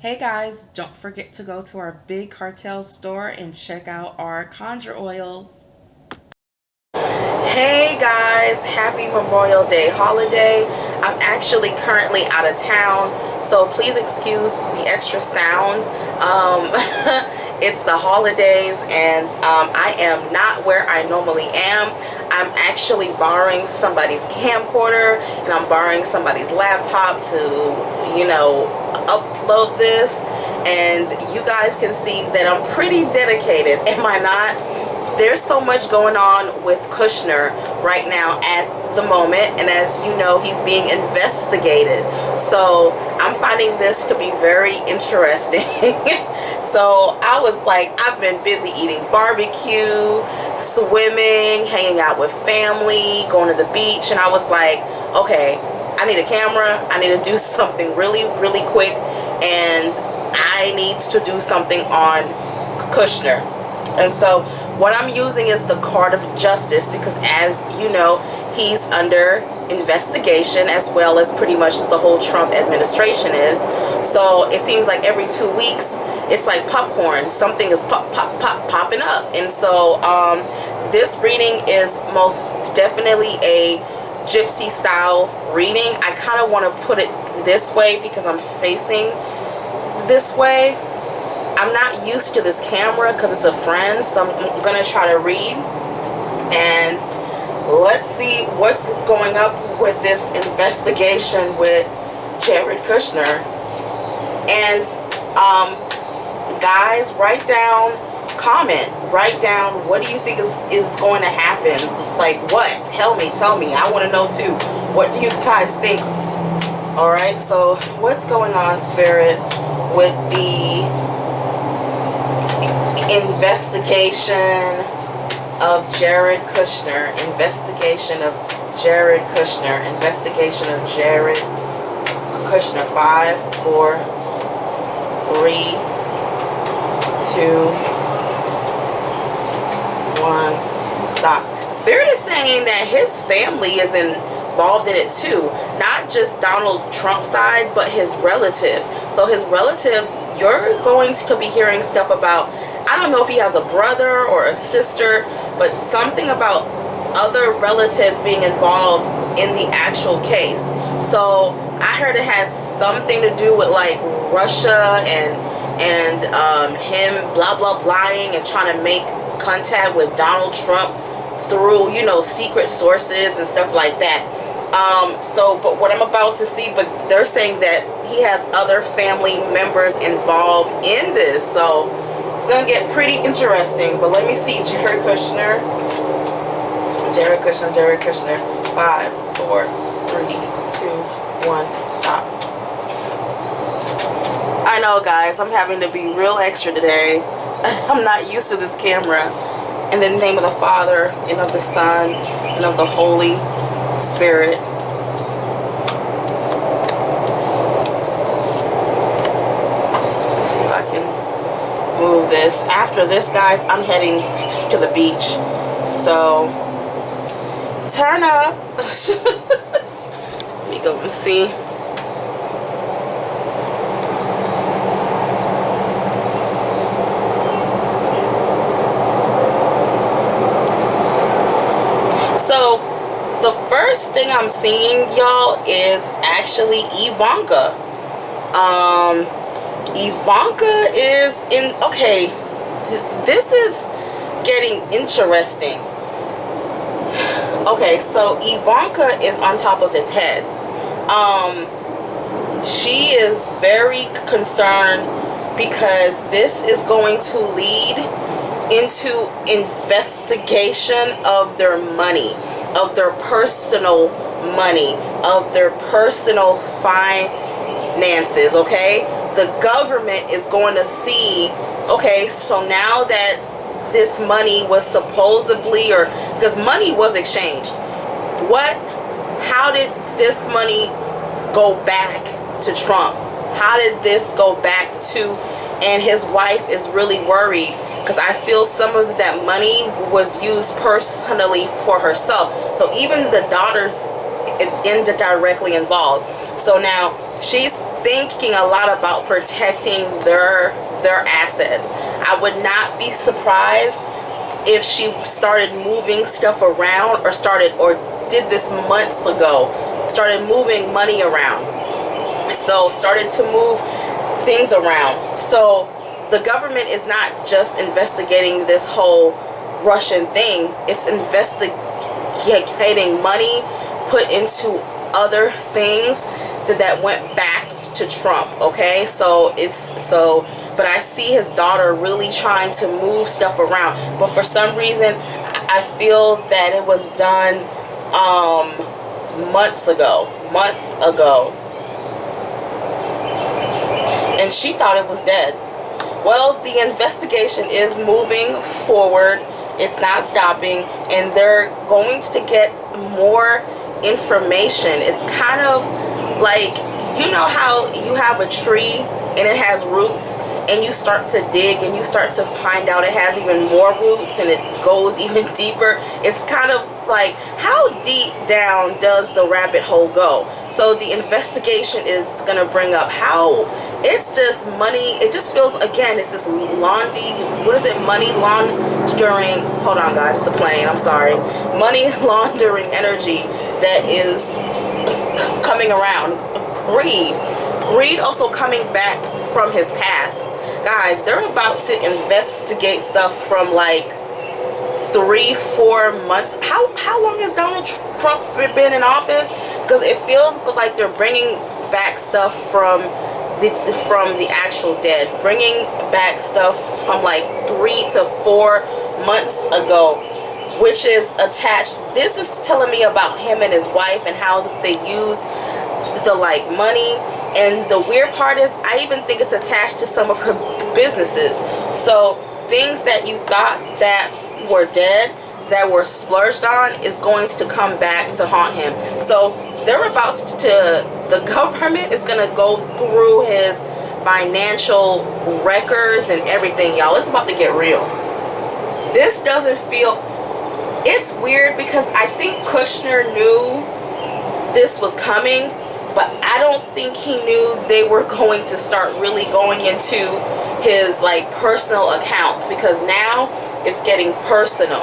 Hey guys, don't forget to go to our big cartel store and check out our conjure oils. Hey guys, happy Memorial Day holiday. I'm actually currently out of town, so please excuse the extra sounds. It's the holidays, and I am not where I normally am. I'm actually borrowing somebody's camcorder, and I'm borrowing somebody's laptop to, upload this. And you guys can see that I'm pretty dedicated, am I not? There's so much going on with Kushner right now at the moment, and as you know, he's being investigated. So I'm finding this could be very interesting. So I was like, I've been busy eating barbecue, swimming, hanging out with family, going to the beach, and I was like, okay, I need a camera. I need to do something really, really quick, and I need to do something on Kushner. And so what I'm using is the card of justice, because as you know, he's under investigation, as well as pretty much the whole Trump administration is. So it seems like every 2 weeks it's like popcorn, something is popping up. And so this reading is most definitely a gypsy style reading. I kind of want to put it this way because I'm facing this way. I'm not used to this camera because it's a friend, so I'm going to try to read. And let's see what's going up with this investigation with Jared Kushner. And guys, write down, comment, write down, what do you think is going to happen? Like what? Tell me. I want to know too. What do you guys think? Alright, so what's going on, Spirit, with the investigation of Jared Kushner, investigation of Jared Kushner, investigation of Jared Kushner. 5, 4, 3, 2, 1, stop. Spirit is saying that his family is involved in it too, not just Donald Trump's side, but his relatives. So his relatives, you're going to be hearing stuff about, I don't know if he has a brother or a sister, but something about other relatives being involved in the actual case. So I heard it has something to do with like Russia and him blah blah blahing and trying to make contact with Donald Trump through, secret sources and stuff like that. But what I'm about to see, but they're saying that he has other family members involved in this, so it's gonna get pretty interesting. But let me see. Jared Kushner. 5, 4, 3, 2, 1, stop. I know, guys, I'm having to be real extra today. I'm not used to this camera. In the name of the Father, and of the Son, and of the Holy Spirit. Let's see if I can move this. After this, guys, I'm heading to the beach. So, turn up. Let me go and see. So, the first thing I'm seeing, y'all, is actually Ivanka. Ivanka is in, okay, this is getting interesting. Okay, so Ivanka is on top of his head. She is very concerned because this is going to lead into investigation of their money, of their personal money, of their personal finances, okay? The government is going to see, okay, so now that this money was supposedly, or because money was exchanged, how did this money go back to Trump? How did this go back to, and his wife is really worried because I feel some of that money was used personally for herself. So even the daughters indirectly involved. So now She's thinking a lot about protecting their assets. I would not be surprised if she started moving stuff around, or did this months ago, started moving money around. So started to move things around. So the government is not just investigating this whole Russian thing, it's investigating money put into other things that went back to Trump. Okay, but I see his daughter really trying to move stuff around, but for some reason I feel that it was done months ago, and she thought it was dead. Well, the investigation is moving forward. It's not stopping, and they're going to get more information. It's kind of like, you know how you have a tree and it has roots, and you start to dig and you start to find out it has even more roots and it goes even deeper. It's kind of like, how deep down does the rabbit hole go? So the investigation is going to bring up how it's just money. It just feels, again, it's this money laundering, hold on guys, it's a plane, I'm sorry, money laundering energy that is coming around. Greed also coming back from his past. Guys, they're about to investigate stuff from like 3-4 months. How long has Donald Trump been in office? Because it feels like they're bringing back stuff from the actual dead, bringing back stuff from like 3 to 4 months ago, which is attached. This is telling me about him and his wife and how they use the like money. And the weird part is, I even think it's attached to some of her businesses. So things that you thought that were dead, that were splurged on, is going to come back to haunt him. So they're about to, the government is going to go through his financial records and everything, y'all. It's about to get real. This doesn't feel, it's weird because I think Kushner knew this was coming, but I don't think he knew they were going to start really going into his like personal accounts, because now it's getting personal.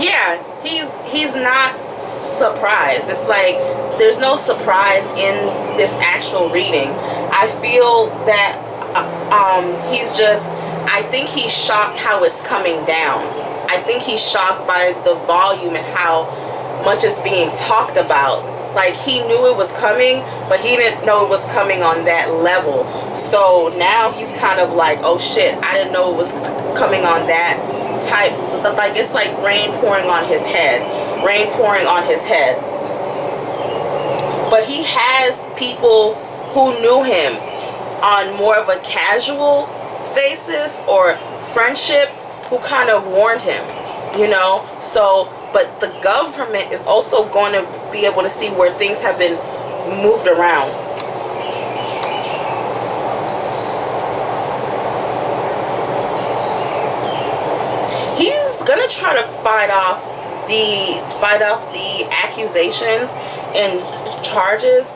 Yeah, he's not surprised. It's like there's no surprise in this actual reading. I feel that he's just, I think he's shocked how it's coming down. I think he's shocked by the volume and how much is being talked about. Like, he knew it was coming, but he didn't know it was coming on that level. So now he's kind of like, oh shit, I didn't know it was coming on that type. Like, it's like rain pouring on his head. Rain pouring on his head. But he has people who knew him on more of a casual basis, or friendships, who kind of warned him, you know. So, but the government is also going to be able to see where things have been moved around. He's gonna try to fight off the accusations and charges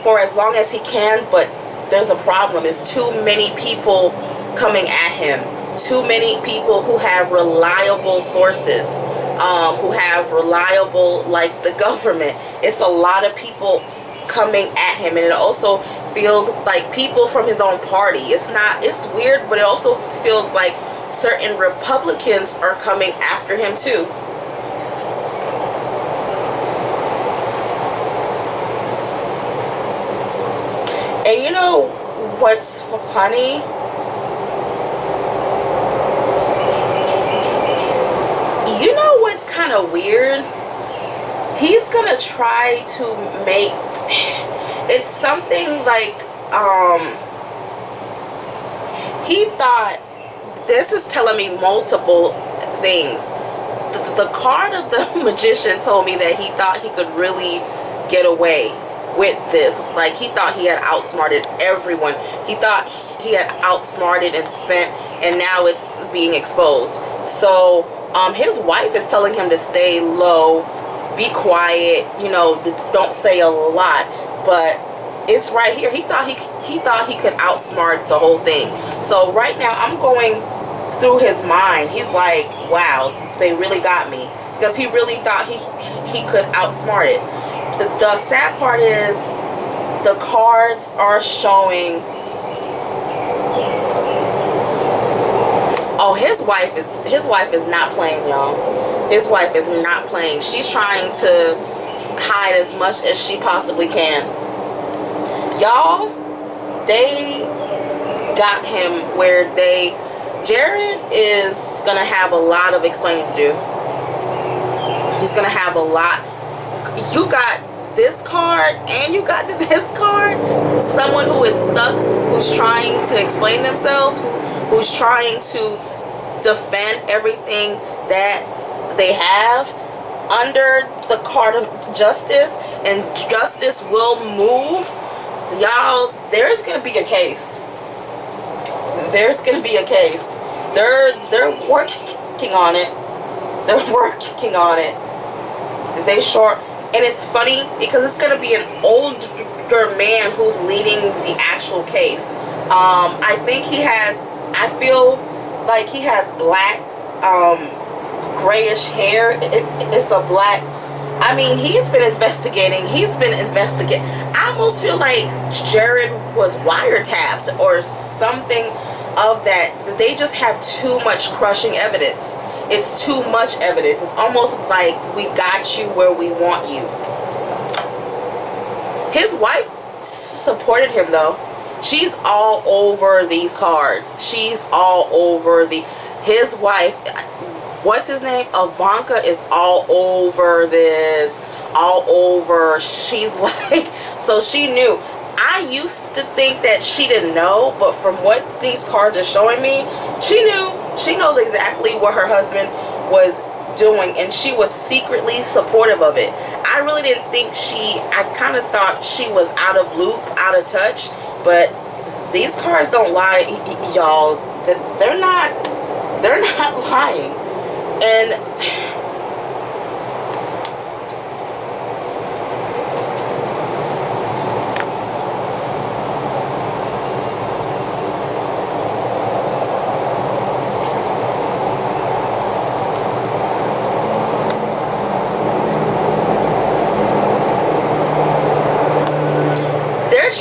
for as long as he can, but there's a problem. It's too many people coming at him. Too many people who have reliable sources, who have reliable, like the government. It's a lot of people coming at him, and it also feels like people from his own party. It's weird, but it also feels like certain Republicans are coming after him too. And you know what's funny? You know what's kind of weird? He's gonna try to make it's something like he thought, this is telling me multiple things. The card of the magician told me that he thought he could really get away with this. Like, he thought he had outsmarted everyone. He thought he had outsmarted and spent, and now it's being exposed. So his wife is telling him to stay low, be quiet, you know, don't say a lot. But it's right here. He thought he could outsmart the whole thing. So right now I'm going through his mind. He's like, wow, they really got me, because he really thought he could outsmart it. The sad part is the cards are showing. Oh, his wife is not playing, y'all. His wife is not playing. She's trying to hide as much as she possibly can. Y'all, they got him where Jared is gonna have a lot of explaining to do. He's gonna have a lot. You got this card and you got this card. Someone who is stuck, who's trying to explain themselves, who's trying to defend everything that they have under the card of justice, and justice will move. Y'all, there's gonna be a case. There's gonna be a case. They're working on it. They're working on it. They short. And it's funny because it's gonna be an older man who's leading the actual case. I think I feel like he has black, grayish hair. It's a black. I mean, he's been investigating. I almost feel like Jared was wiretapped or something of that. They just have too much crushing evidence. It's too much evidence. It's almost like we got you where we want you. His wife supported him though. She's all over these cards. She's all over his wife. What's his name? Ivanka is all over this. All over. She's like, so she knew. I used to think that she didn't know, but from what these cards are showing me, she knew. She knows exactly what her husband was doing, and she was secretly supportive of it. I really didn't think I kind of thought she was out of loop, out of touch, but these cards don't lie, y'all. They're not lying. And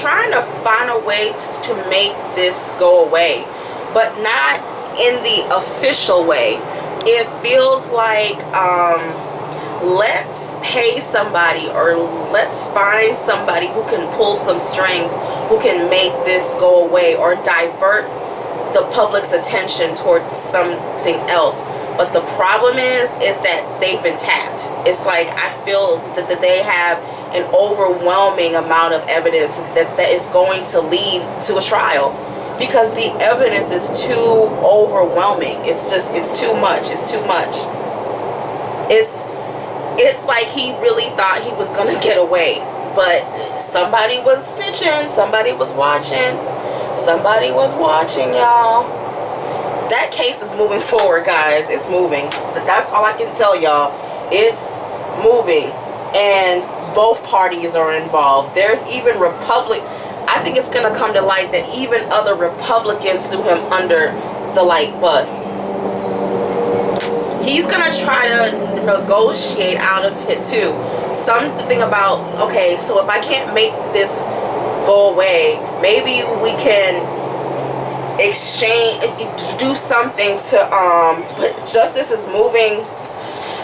trying to find a way to make this go away, but not in the official way. It feels like let's pay somebody, or let's find somebody who can pull some strings, who can make this go away or divert the public's attention towards something else. But the problem is that they've been tapped. It's like, I feel that they have an overwhelming amount of evidence that is going to lead to a trial, because the evidence is too overwhelming. It's too much. It's too much. It's like he really thought he was gonna get away, but somebody was snitching, somebody was watching, y'all. That case is moving forward, guys. It's moving. That's all I can tell y'all. It's moving, and both parties are involved. There's even I think it's gonna come to light that even other Republicans threw him under the bus. He's gonna try to negotiate out of it too. Something about, okay, so if I can't make this go away, maybe we can do something to but justice is moving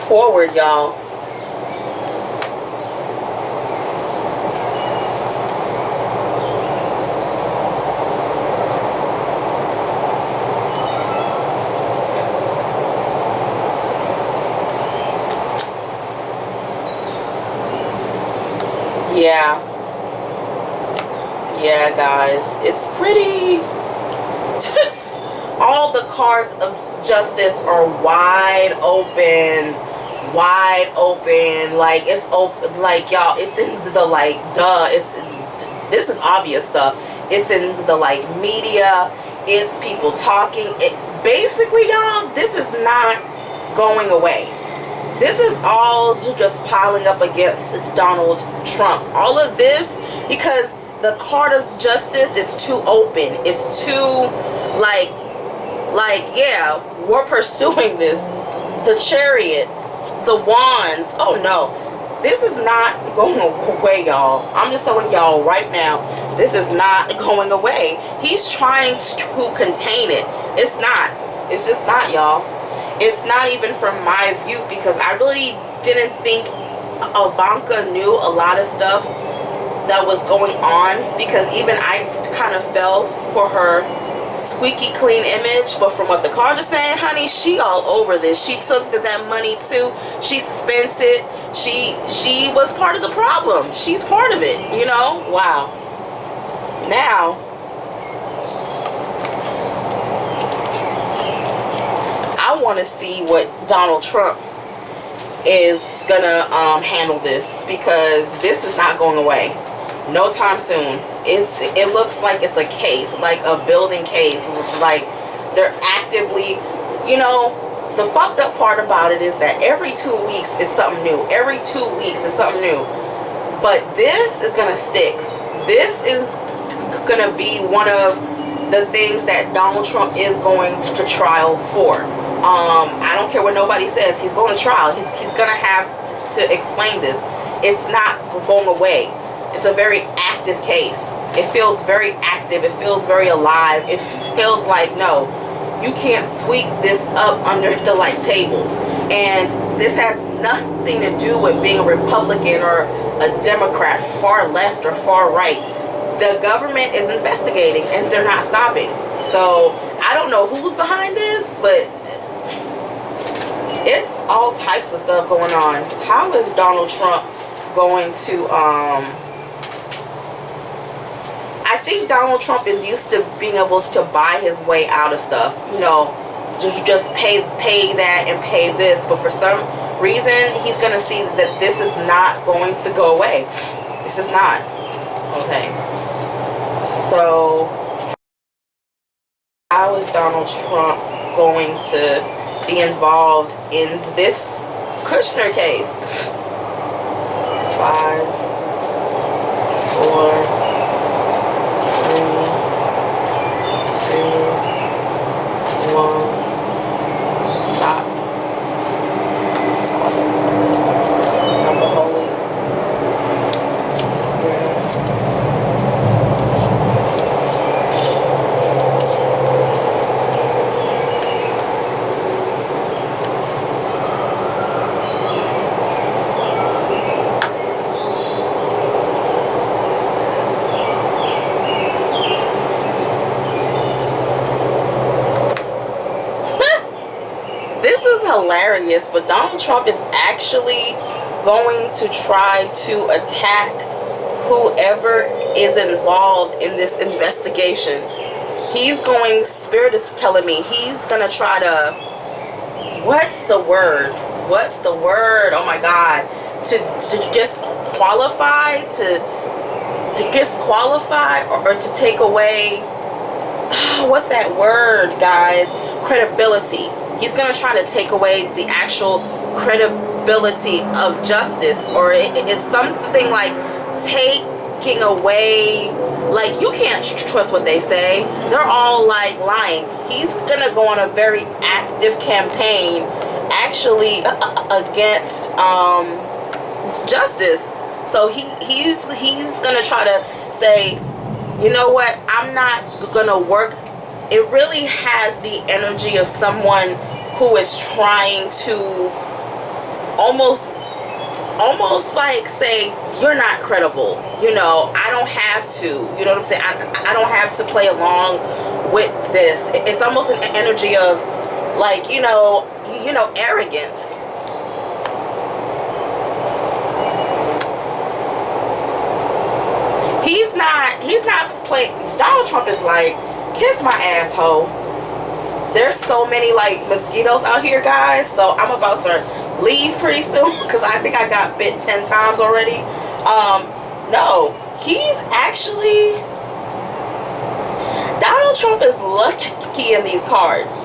forward, y'all. Yeah, guys, it's pretty, just all the cards of justice are wide open. wide open, like it's open, like y'all, it's in the like, this is obvious stuff. It's in the like media, it's people talking. It basically, y'all, this is not going away. This is all just piling up against Donald Trump. All of this because the card of justice is too open. It's too like yeah, we're pursuing this. The chariot, the wands. Oh no, this is not going away, y'all. I'm just telling y'all right now, this is not going away. He's trying to contain it. It's not. It's just not, y'all. It's not even from my view, because I really didn't think Ivanka knew a lot of stuff that was going on, because even I kind of fell for her squeaky clean image. But from what the cards are saying, honey, she all over this. She took that money too. She spent it. She was part of the problem. She's part of it, you know. Wow. Now I want to see what Donald Trump is gonna handle this, because this is not going away no time soon. It looks like it's a case, like a building case, like they're actively, you know. The fucked up part about it is that every 2 weeks it's something new. Every 2 weeks it's something new. But this is gonna stick. This is gonna be one of the things that Donald Trump is going to trial for. I don't care what nobody says. He's going to trial. He's gonna have to explain this. It's not going away. It's a very active case. It feels very active. It feels very alive. It feels like, no, you can't sweep this up under the like table. And this has nothing to do with being a Republican or a Democrat, far left or far right. The government is investigating and they're not stopping. So I don't know who's behind this, but it's all types of stuff going on. How is Donald Trump going to I think Donald Trump is used to being able to buy his way out of stuff, you know, just pay that and pay this. But for some reason, he's going to see that this is not going to go away. This is not. Okay. So, how is Donald Trump going to be involved in this Kushner case? 5, 4, 3, 2, 1. Stop. Of the Holy Spirit. Hilarious, but Donald Trump is actually going to try to attack whoever is involved in this investigation. He's going, Spirit is telling me, he's gonna try to, what's the word? Oh my God. To disqualify, or to take away, what's that word, guys? Credibility. He's going to try to take away the actual credibility of justice, or it's something like taking away, like you can't trust what they say. They're all like lying. He's going to go on a very active campaign actually against justice. So he's going to try to say, you know what, I'm not going to work. It really has the energy of someone who is trying to almost like say, you're not credible. You know, I don't have to. You know what I'm saying? I don't have to play along with this. It's almost an energy of like, you know, arrogance. He's not playing. Donald Trump is like, kiss my asshole. there's so many like mosquitoes out here, guys, so I'm about to leave pretty soon because I think I got bit 10 times already. No, he's actually, Donald Trump is lucky in these cards.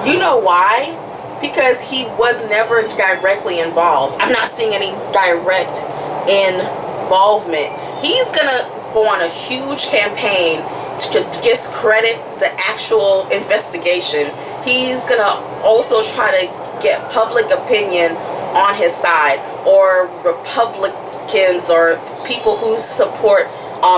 You know why? Because he was never directly involved. I'm not seeing any direct involvement. He's gonna go on a huge campaign to discredit the actual investigation. He's gonna also try to get public opinion on his side, or Republicans or people who support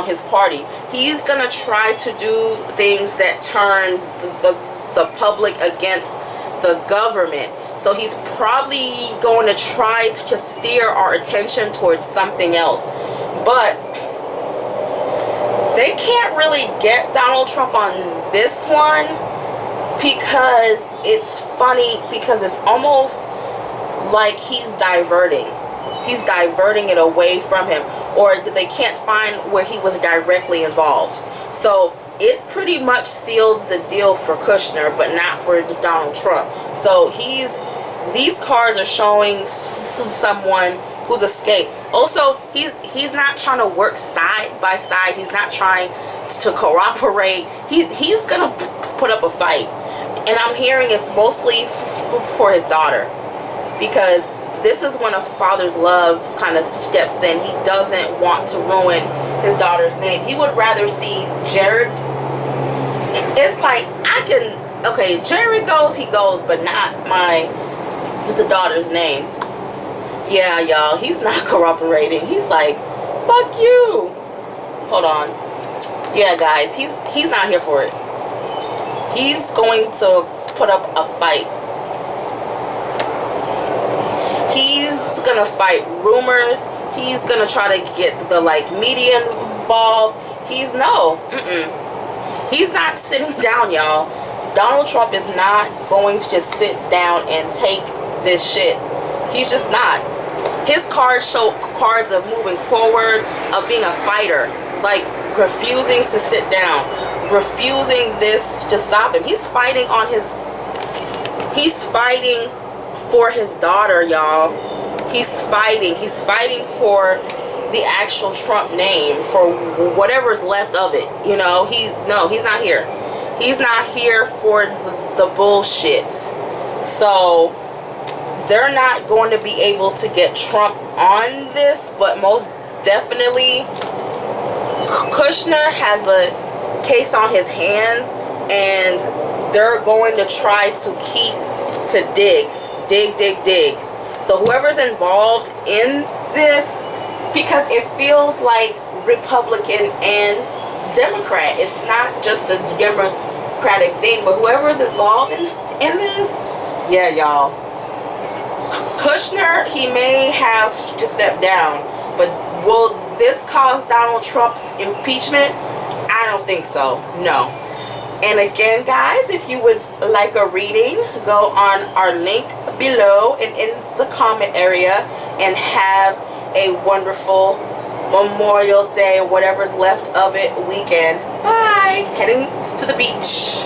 his party. He's gonna try to do things that turn the public against the government. So he's probably going to try to steer our attention towards something else. But they can't really get Donald Trump on this one because it's funny, because it's almost like he's diverting. He's diverting it away from him, or they can't find where he was directly involved. So it pretty much sealed the deal for Kushner, but not for Donald Trump. So these cards are showing someone who's escaped. Also, he's not trying to work side by side. He's not trying to cooperate. He's gonna put up a fight, and I'm hearing it's mostly for his daughter, because this is when a father's love kind of steps in. He doesn't want to ruin his daughter's name. He would rather see Jared. It's like, okay, Jared goes, he goes, but not my daughter's name. Yeah, y'all, he's not cooperating. He's like, fuck you. Hold on. Yeah, guys, he's not here for it. He's going to put up a fight. He's gonna fight rumors. He's gonna try to get the media involved. He's not sitting down, y'all. Donald Trump is not going to just sit down and take this shit. He's just not. His cards show cards of moving forward, of being a fighter, like refusing to sit down, refusing this to stop him. He's fighting for his daughter, y'all. He's fighting for the actual Trump name, for whatever's left of it. You know, he's not here. He's not here for the bullshit. So they're not going to be able to get Trump on this, but most definitely Kushner has a case on his hands, and they're going to try to dig. So whoever's involved in this, because it feels like Republican and Democrat, it's not just a Democratic thing, but whoever's involved in this, yeah, y'all. Kushner, he may have to step down, but will this cause Donald Trump's impeachment? I don't think so. No. And again, guys, if you would like a reading, go on our link below and in the comment area, and have a wonderful Memorial Day, whatever's left of it, weekend. Bye. Heading to the beach.